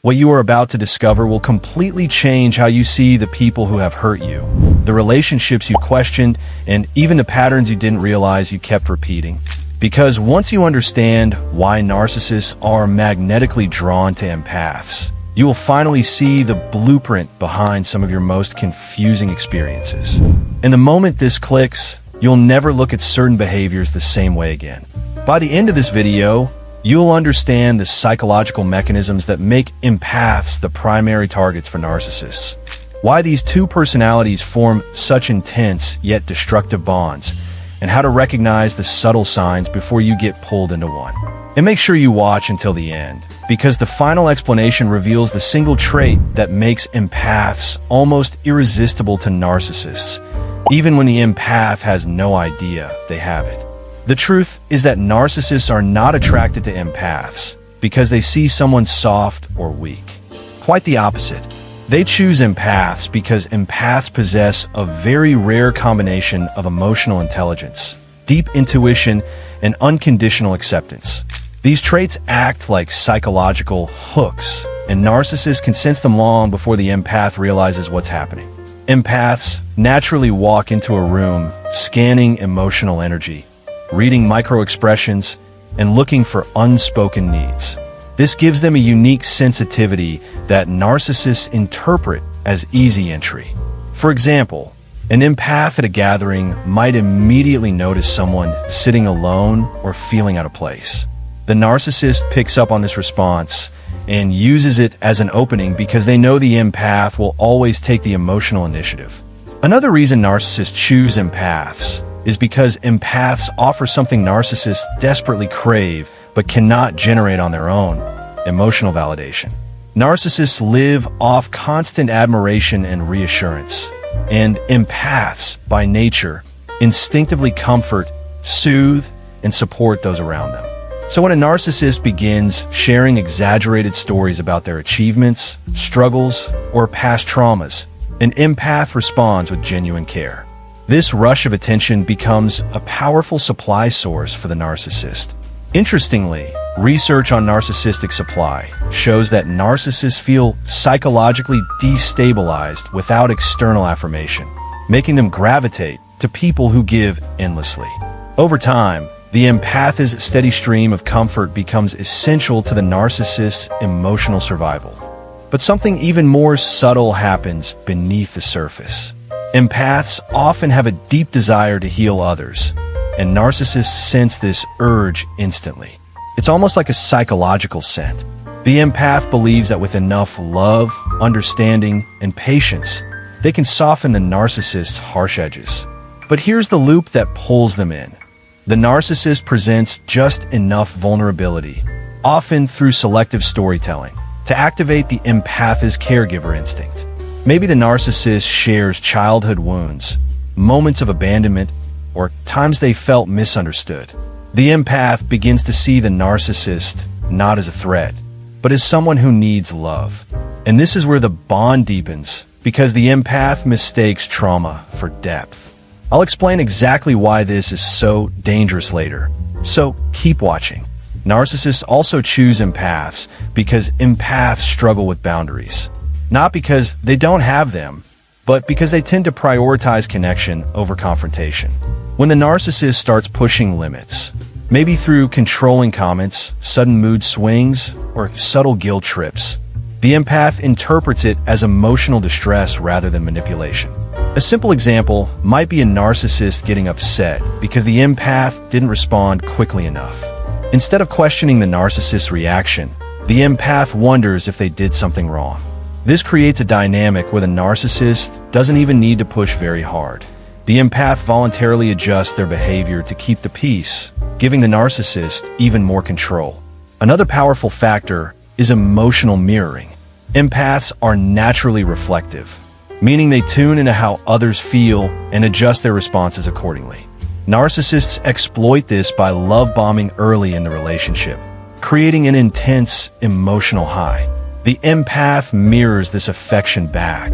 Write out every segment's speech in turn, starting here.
What you are about to discover will completely change how you see the people who have hurt you, the relationships you questioned, and even the patterns you didn't realize you kept repeating. Because once you understand why narcissists are magnetically drawn to empaths, you will finally see the blueprint behind some of your most confusing experiences. And the moment this clicks, you'll never look at certain behaviors the same way again. By the end of this video, you'll understand the psychological mechanisms that make empaths the primary targets for narcissists, why these two personalities form such intense yet destructive bonds, and how to recognize the subtle signs before you get pulled into one. And make sure you watch until the end, because the final explanation reveals the single trait that makes empaths almost irresistible to narcissists, even when the empath has no idea they have it. The truth is that narcissists are not attracted to empaths because they see someone soft or weak. Quite the opposite. They choose empaths because empaths possess a very rare combination of emotional intelligence, deep intuition, and unconditional acceptance. These traits act like psychological hooks, and narcissists can sense them long before the empath realizes what's happening. Empaths naturally walk into a room, scanning emotional energy, reading micro-expressions, and looking for unspoken needs. This gives them a unique sensitivity that narcissists interpret as easy entry. For example, an empath at a gathering might immediately notice someone sitting alone or feeling out of place. The narcissist picks up on this response and uses it as an opening because they know the empath will always take the emotional initiative. Another reason narcissists choose empaths is because empaths offer something narcissists desperately crave but cannot generate on their own: emotional validation. Narcissists live off constant admiration and reassurance, and empaths, by nature, instinctively comfort, soothe, and support those around them. So when a narcissist begins sharing exaggerated stories about their achievements, struggles, or past traumas, an empath responds with genuine care. This rush of attention becomes a powerful supply source for the narcissist. Interestingly, research on narcissistic supply shows that narcissists feel psychologically destabilized without external affirmation, making them gravitate to people who give endlessly. Over time, the empath's steady stream of comfort becomes essential to the narcissist's emotional survival. But something even more subtle happens beneath the surface. Empaths often have a deep desire to heal others, and narcissists sense this urge instantly. It's almost like a psychological scent. The empath believes that with enough love, understanding, and patience, they can soften the narcissist's harsh edges. But here's the loop that pulls them in. The narcissist presents just enough vulnerability, often through selective storytelling, to activate the empath's caregiver instinct. Maybe the narcissist shares childhood wounds, moments of abandonment, or times they felt misunderstood. The empath begins to see the narcissist not as a threat, but as someone who needs love. And this is where the bond deepens, because the empath mistakes trauma for depth. I'll explain exactly why this is so dangerous later, so keep watching. Narcissists also choose empaths because empaths struggle with boundaries. Not because they don't have them, but because they tend to prioritize connection over confrontation. When the narcissist starts pushing limits, maybe through controlling comments, sudden mood swings, or subtle guilt trips, the empath interprets it as emotional distress rather than manipulation. A simple example might be a narcissist getting upset because the empath didn't respond quickly enough. Instead of questioning the narcissist's reaction, the empath wonders if they did something wrong. This creates a dynamic where the narcissist doesn't even need to push very hard. The empath voluntarily adjusts their behavior to keep the peace, giving the narcissist even more control. Another powerful factor is emotional mirroring. Empaths are naturally reflective, meaning they tune into how others feel and adjust their responses accordingly. Narcissists exploit this by love-bombing early in the relationship, creating an intense emotional high. The empath mirrors this affection back,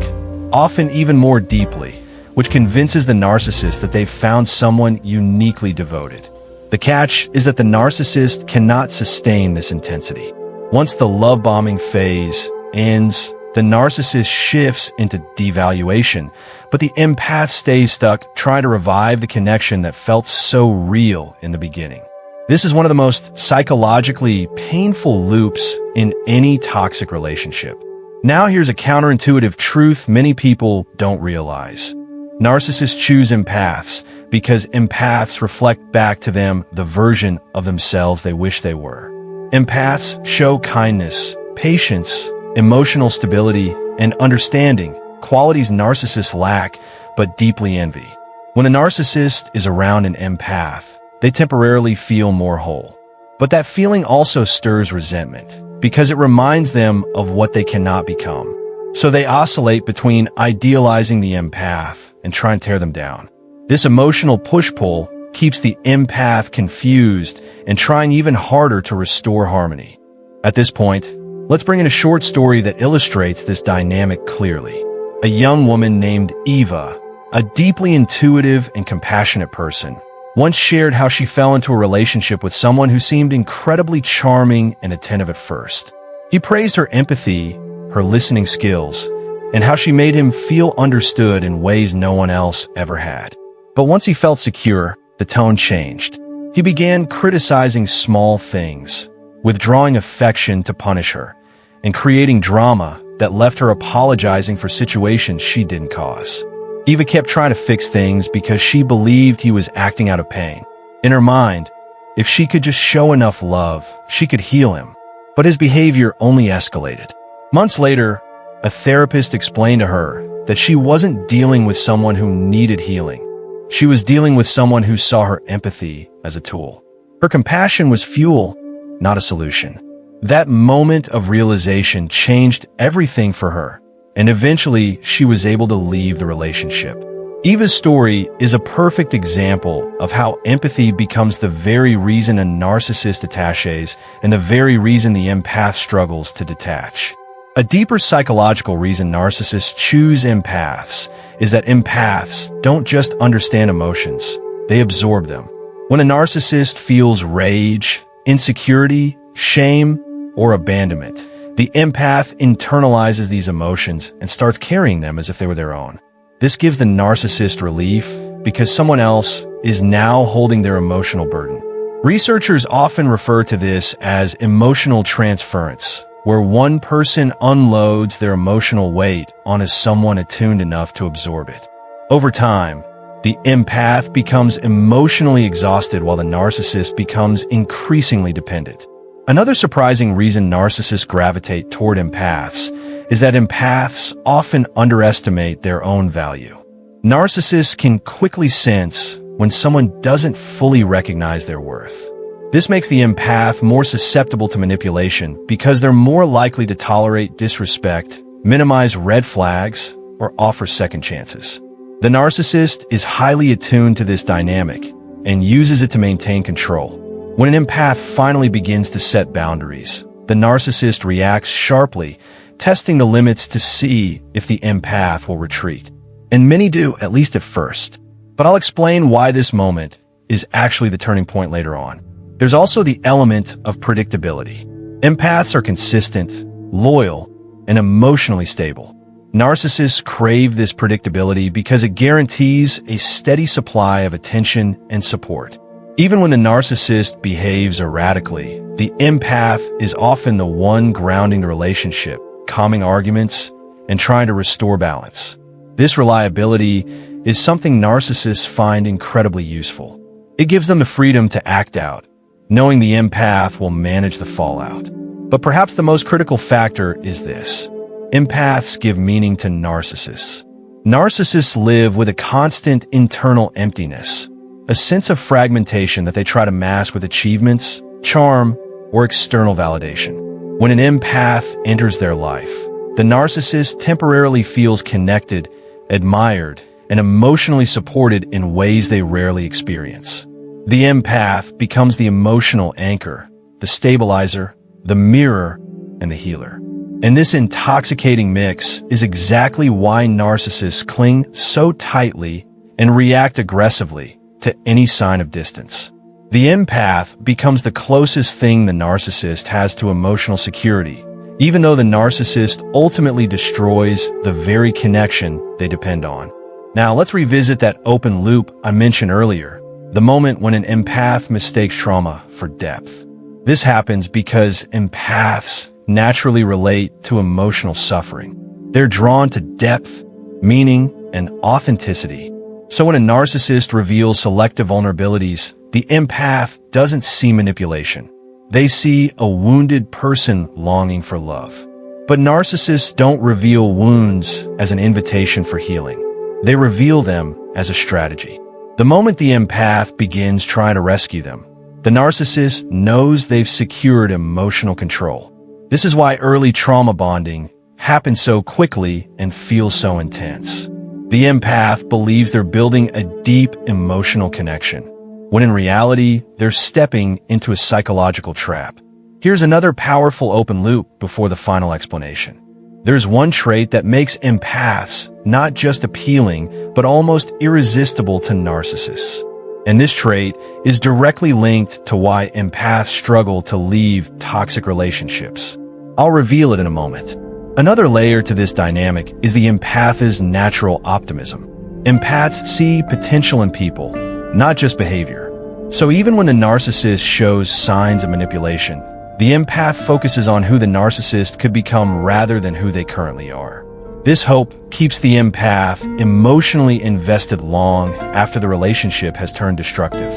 often even more deeply, which convinces the narcissist that they've found someone uniquely devoted. The catch is that the narcissist cannot sustain this intensity. Once the love-bombing phase ends, the narcissist shifts into devaluation, but the empath stays stuck trying to revive the connection that felt so real in the beginning. This is one of the most psychologically painful loops in any toxic relationship. Now here's a counterintuitive truth many people don't realize. Narcissists choose empaths because empaths reflect back to them the version of themselves they wish they were. Empaths show kindness, patience, emotional stability, and understanding, qualities narcissists lack but deeply envy. When a narcissist is around an empath, they temporarily feel more whole. But that feeling also stirs resentment because it reminds them of what they cannot become. So they oscillate between idealizing the empath and trying to tear them down. This emotional push-pull keeps the empath confused and trying even harder to restore harmony. At this point, let's bring in a short story that illustrates this dynamic clearly. A young woman named Eva, a deeply intuitive and compassionate person, once shared how she fell into a relationship with someone who seemed incredibly charming and attentive at first. He praised her empathy, her listening skills, and how she made him feel understood in ways no one else ever had. But once he felt secure, the tone changed. He began criticizing small things, withdrawing affection to punish her, and creating drama that left her apologizing for situations she didn't cause. Eva kept trying to fix things because she believed he was acting out of pain. In her mind, if she could just show enough love, she could heal him. But his behavior only escalated. Months later, a therapist explained to her that she wasn't dealing with someone who needed healing. She was dealing with someone who saw her empathy as a tool. Her compassion was fuel, not a solution. That moment of realization changed everything for her, and eventually she was able to leave the relationship. Eva's story is a perfect example of how empathy becomes the very reason a narcissist attaches and the very reason the empath struggles to detach. A deeper psychological reason narcissists choose empaths is that empaths don't just understand emotions, they absorb them. When a narcissist feels rage, insecurity, shame, or abandonment, the empath internalizes these emotions and starts carrying them as if they were their own. This gives the narcissist relief because someone else is now holding their emotional burden. Researchers often refer to this as emotional transference, where one person unloads their emotional weight onto someone attuned enough to absorb it. Over time, the empath becomes emotionally exhausted while the narcissist becomes increasingly dependent. Another surprising reason narcissists gravitate toward empaths is that empaths often underestimate their own value. Narcissists can quickly sense when someone doesn't fully recognize their worth. This makes the empath more susceptible to manipulation because they're more likely to tolerate disrespect, minimize red flags, or offer second chances. The narcissist is highly attuned to this dynamic and uses it to maintain control. When an empath finally begins to set boundaries, the narcissist reacts sharply, testing the limits to see if the empath will retreat. And many do, at least at first. But I'll explain why this moment is actually the turning point later on. There's also the element of predictability. Empaths are consistent, loyal, and emotionally stable. Narcissists crave this predictability because it guarantees a steady supply of attention and support. Even when the narcissist behaves erratically, the empath is often the one grounding the relationship, calming arguments, and trying to restore balance. This reliability is something narcissists find incredibly useful. It gives them the freedom to act out, knowing the empath will manage the fallout. But perhaps the most critical factor is this. Empaths give meaning to narcissists. Narcissists live with a constant internal emptiness, a sense of fragmentation that they try to mask with achievements, charm, or external validation. When an empath enters their life, the narcissist temporarily feels connected, admired, and emotionally supported in ways they rarely experience. The empath becomes the emotional anchor, the stabilizer, the mirror, and the healer. And this intoxicating mix is exactly why narcissists cling so tightly and react aggressively to any sign of distance. The empath becomes the closest thing the narcissist has to emotional security, even though the narcissist ultimately destroys the very connection they depend on. Now, let's revisit that open loop I mentioned earlier, the moment when an empath mistakes trauma for depth. This happens because empaths naturally relate to emotional suffering. They're drawn to depth, meaning, and authenticity. So when a narcissist reveals selective vulnerabilities, the empath doesn't see manipulation. They see a wounded person longing for love. But narcissists don't reveal wounds as an invitation for healing. They reveal them as a strategy. The moment the empath begins trying to rescue them, the narcissist knows they've secured emotional control. This is why early trauma bonding happens so quickly and feels so intense. The empath believes they're building a deep emotional connection, when in reality, they're stepping into a psychological trap. Here's another powerful open loop before the final explanation. There's one trait that makes empaths not just appealing, but almost irresistible to narcissists. And this trait is directly linked to why empaths struggle to leave toxic relationships. I'll reveal it in a moment. Another layer to this dynamic is the empath's natural optimism. Empaths see potential in people, not just behavior. So even when the narcissist shows signs of manipulation, the empath focuses on who the narcissist could become rather than who they currently are. This hope keeps the empath emotionally invested long after the relationship has turned destructive.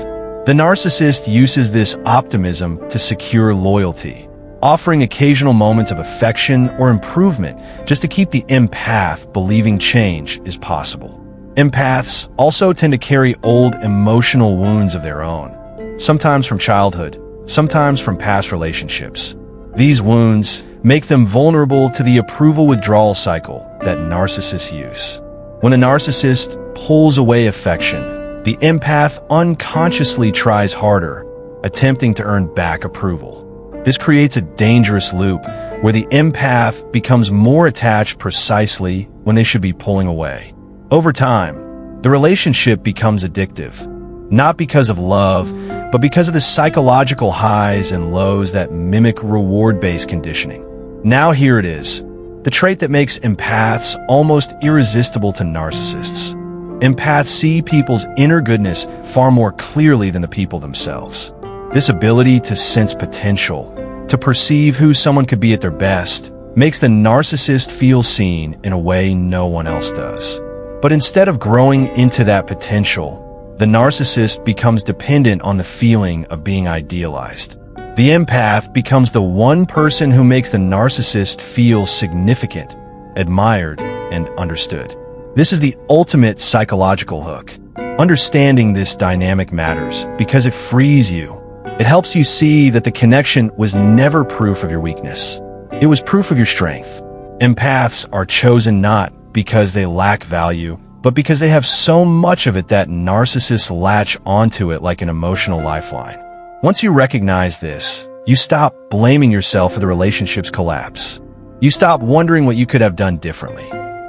The narcissist uses this optimism to secure loyalty, offering occasional moments of affection or improvement just to keep the empath believing change is possible. Empaths also tend to carry old emotional wounds of their own, sometimes from childhood, sometimes from past relationships. These wounds make them vulnerable to the approval withdrawal cycle that narcissists use. When a narcissist pulls away affection, the empath unconsciously tries harder, attempting to earn back approval. This creates a dangerous loop where the empath becomes more attached precisely when they should be pulling away. Over time, the relationship becomes addictive, not because of love, but because of the psychological highs and lows that mimic reward-based conditioning. Now here it is, the trait that makes empaths almost irresistible to narcissists. Empaths see people's inner goodness far more clearly than the people themselves. This ability to sense potential, to perceive who someone could be at their best, makes the narcissist feel seen in a way no one else does. But instead of growing into that potential, the narcissist becomes dependent on the feeling of being idealized. The empath becomes the one person who makes the narcissist feel significant, admired, and understood. This is the ultimate psychological hook. Understanding this dynamic matters because it frees you. It helps you see that the connection was never proof of your weakness. It was proof of your strength. Empaths are chosen not because they lack value, but because they have so much of it that narcissists latch onto it like an emotional lifeline. Once you recognize this, you stop blaming yourself for the relationship's collapse. You stop wondering what you could have done differently.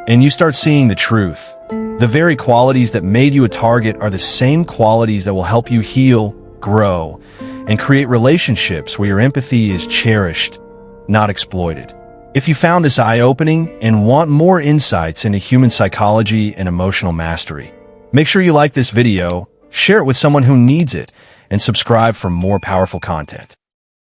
And you start seeing the truth. The very qualities that made you a target are the same qualities that will help you heal, grow, and create relationships where your empathy is cherished, not exploited. If you found this eye-opening and want more insights into human psychology and emotional mastery, make sure you like this video, share it with someone who needs it, and subscribe for more powerful content.